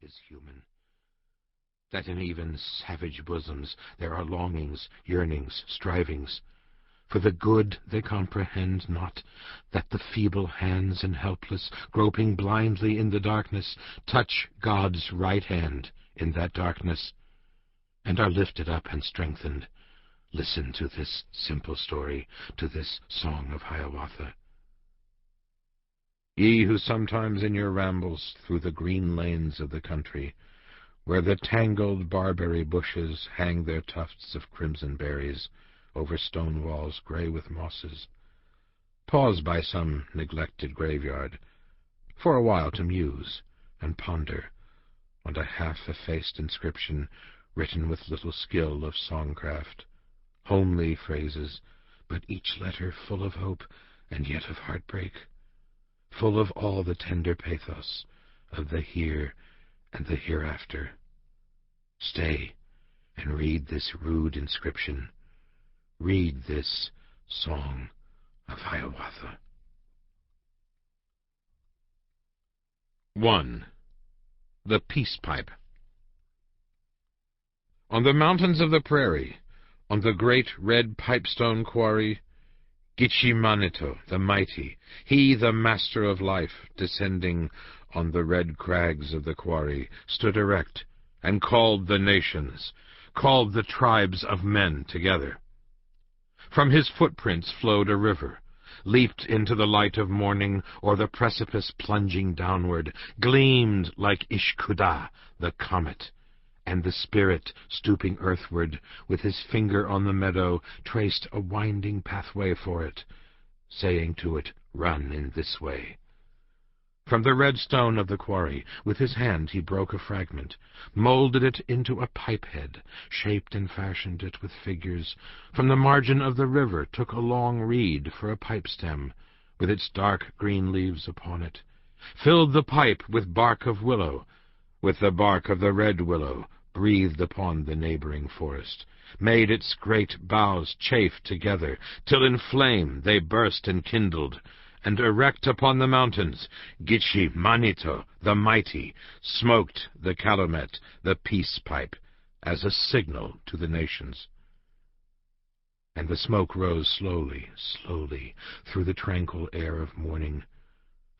is human, that in even savage bosoms there are longings, yearnings, strivings. For the good they comprehend not, that the feeble hands and helpless, groping blindly in the darkness, touch God's right hand in that darkness, and are lifted up and strengthened. Listen to this simple story, to this song of Hiawatha. Ye who sometimes in your rambles through the green lanes of the country, where the tangled barberry bushes hang their tufts of crimson berries over stone walls grey with mosses, pause by some neglected graveyard for a while to muse and ponder on a half-effaced inscription written with little skill of songcraft, homely phrases, but each letter full of hope and yet of heartbreak, full of all the tender pathos of the here and the hereafter. Stay and read this rude inscription. Read this song of Hiawatha. 1. The Peace Pipe. On the mountains of the prairie, on the great red pipestone quarry, Gitche Manito, the mighty, he the master of life, descending on the red crags of the quarry, stood erect, and called the nations, called the tribes of men together. From his footprints flowed a river, leaped into the light of morning, or the precipice plunging downward, gleamed like Ishkuda, the comet, and the spirit, stooping earthward, with his finger on the meadow, traced a winding pathway for it, saying to it, "Run in this way." From the red stone of the quarry, with his hand he broke a fragment, molded it into a pipe-head, shaped and fashioned it with figures. From the margin of the river took a long reed for a pipe-stem, with its dark green leaves upon it, filled the pipe with bark of willow, with the bark of the red willow, breathed upon the neighboring forest, made its great boughs chafe together, till in flame they burst and kindled, and erect upon the mountains, Gitche Manito, the mighty, smoked the calumet, the peace pipe, as a signal to the nations. And the smoke rose slowly, slowly, through the tranquil air of morning,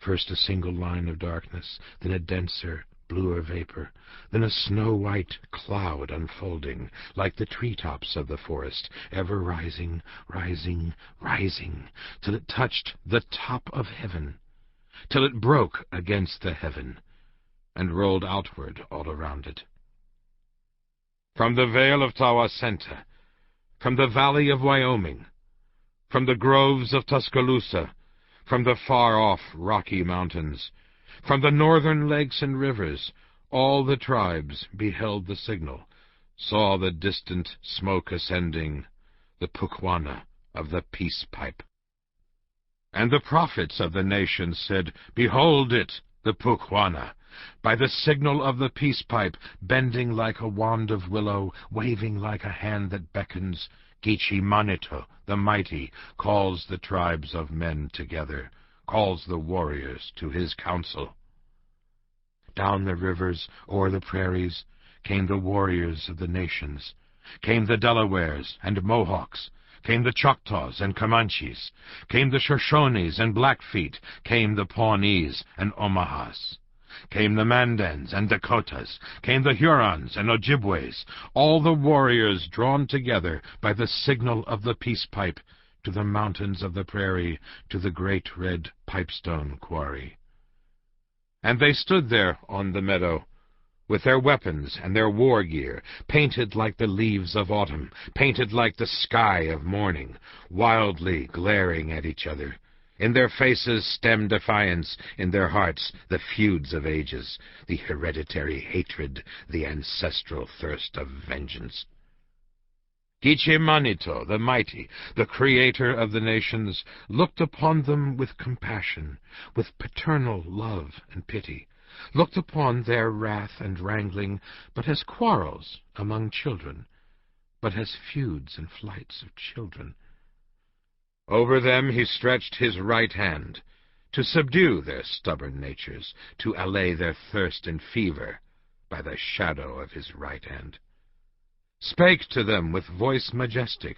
first a single line of darkness, then a denser, bluer vapor, then a snow-white cloud unfolding, like the tree-tops of the forest, ever rising, rising, rising, till it touched the top of heaven, till it broke against the heaven, and rolled outward all around it. From the vale of Tawasenta, from the valley of Wyoming, from the groves of Tuscaloosa, from the far-off Rocky Mountains, from the northern lakes and rivers, all the tribes beheld the signal, saw the distant smoke ascending, the pukwana of the peace pipe. And the prophets of the nations said, "Behold it, the pukwana, by the signal of the peace pipe, bending like a wand of willow, waving like a hand that beckons. Gitche Manito, the mighty, calls the tribes of men together, calls the warriors to his council." Down the rivers, o'er the prairies, came the warriors of the nations, came the Delawares and Mohawks, came the Choctaws and Comanches, came the Shoshones and Blackfeet, came the Pawnees and Omahas, came the Mandans and Dakotas, came the Hurons and Ojibways, all the warriors drawn together by the signal of the peace pipe, to the mountains of the prairie, to the great red pipestone quarry. And they stood there on the meadow, with their weapons and their war gear, painted like the leaves of autumn, painted like the sky of morning, wildly glaring at each other. In their faces stem defiance, in their hearts the feuds of ages, the hereditary hatred, the ancestral thirst of vengeance. Gitche Manito, the mighty, the creator of the nations, looked upon them with compassion, with paternal love and pity, looked upon their wrath and wrangling, but as quarrels among children, but as feuds and flights of children. Over them he stretched his right hand, to subdue their stubborn natures, to allay their thirst and fever, by the shadow of his right hand. Spake to them with voice majestic,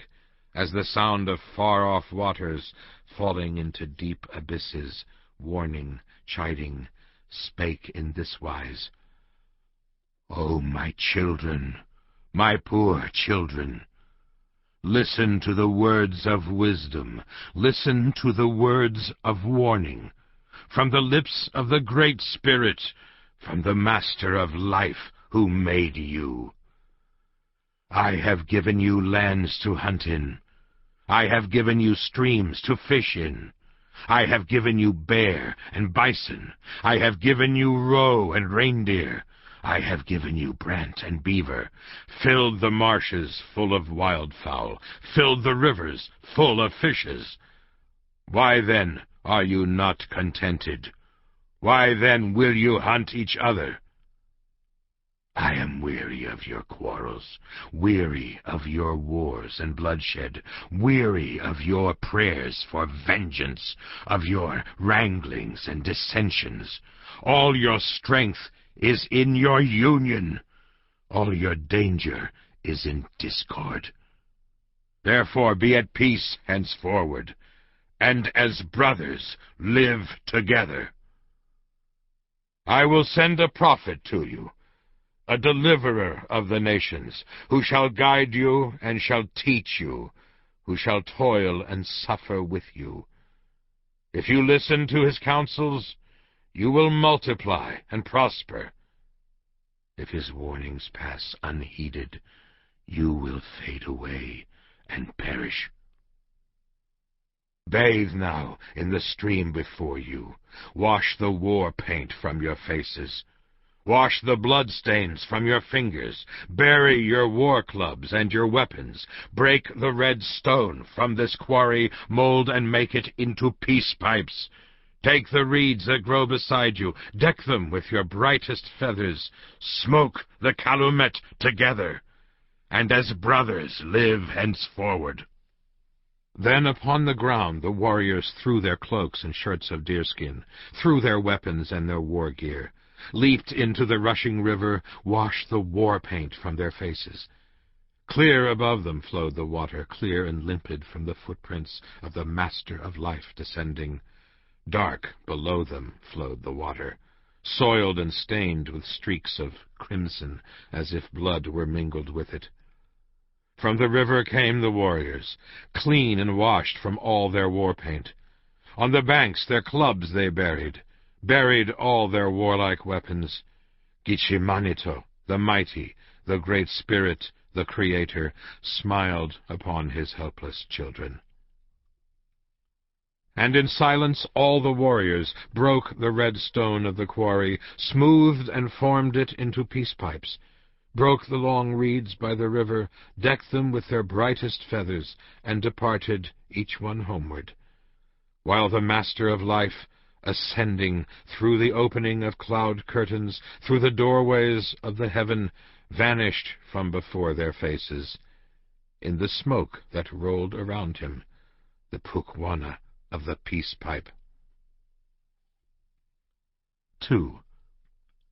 as the sound of far-off waters falling into deep abysses, warning, chiding, spake in this wise: O my children, my poor children, listen to the words of wisdom, listen to the words of warning, from the lips of the Great Spirit, from the Master of Life who made you. I have given you lands to hunt in. I have given you streams to fish in. I have given you bear and bison. I have given you roe and reindeer. I have given you brant and beaver, filled the marshes full of wildfowl, filled the rivers full of fishes. Why then are you not contented? Why then will you hunt each other? I am weary of your quarrels, weary of your wars and bloodshed, weary of your prayers for vengeance, of your wranglings and dissensions. All your strength is in your union. All your danger is in discord. Therefore be at peace henceforward, and as brothers live together. I will send a prophet to you, a deliverer of the nations, who shall guide you and shall teach you, who shall toil and suffer with you. If you listen to his counsels, you will multiply and prosper. If his warnings pass unheeded, you will fade away and perish. Bathe now in the stream before you. Wash the war paint from your faces. Wash the bloodstains from your fingers. Bury your war clubs and your weapons. Break the red stone from this quarry, mold and make it into peace pipes. Take the reeds that grow beside you, deck them with your brightest feathers. Smoke the calumet together, and as brothers live henceforward. Then upon the ground the warriors threw their cloaks and shirts of deerskin, threw their weapons and their war gear, leaped into the rushing river, washed the war paint from their faces. Clear above them flowed the water, clear and limpid from the footprints of the Master of Life descending. Dark below them flowed the water, soiled and stained with streaks of crimson, as if blood were mingled with it. From the river came the warriors, clean and washed from all their war paint. On the banks their clubs they buried all their warlike weapons. Gichimanito, the mighty, the Great Spirit, the Creator, smiled upon his helpless children. And in silence all the warriors broke the red stone of the quarry, smoothed and formed it into peace pipes, broke the long reeds by the river, decked them with their brightest feathers, and departed, each one homeward, while the Master of Life, ascending through the opening of cloud curtains, through the doorways of the heaven, vanished from before their faces. In the smoke that rolled around him, the Pukwana of the peace pipe. 2.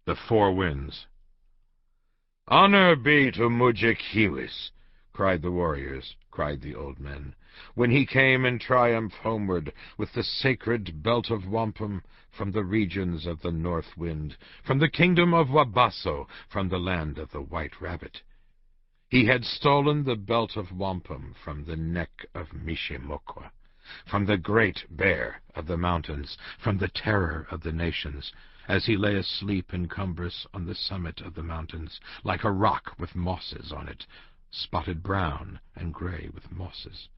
The Four Winds. "Honor be to Mudjekeewis," cried the warriors, cried the old men, when he came in triumph homeward with the sacred belt of wampum from the regions of the north wind, from the kingdom of Wabasso, from the land of the white rabbit. He had stolen the belt of wampum from the neck of Mishimokwa, from the great bear of the mountains, from the terror of the nations, as he lay asleep and cumbrous on the summit of the mountains, like a rock with mosses on it, spotted brown and gray with mosses.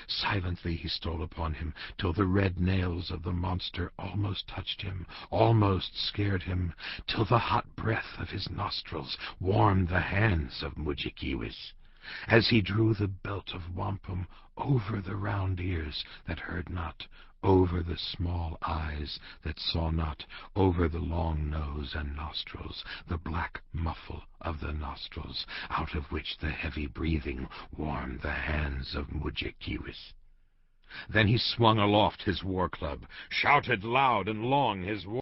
Silently he stole upon him, till the red nails of the monster almost touched him, almost scared him, till the hot breath of his nostrils warmed the hands of Mudjekeewis, as he drew the belt of wampum over the round ears that heard not, over the small eyes that saw not, over the long nose and nostrils, the black muffle of the nostrils, out of which the heavy breathing warmed the hands of Mudjekeewis. Then he swung aloft his war club, shouted loud and long his war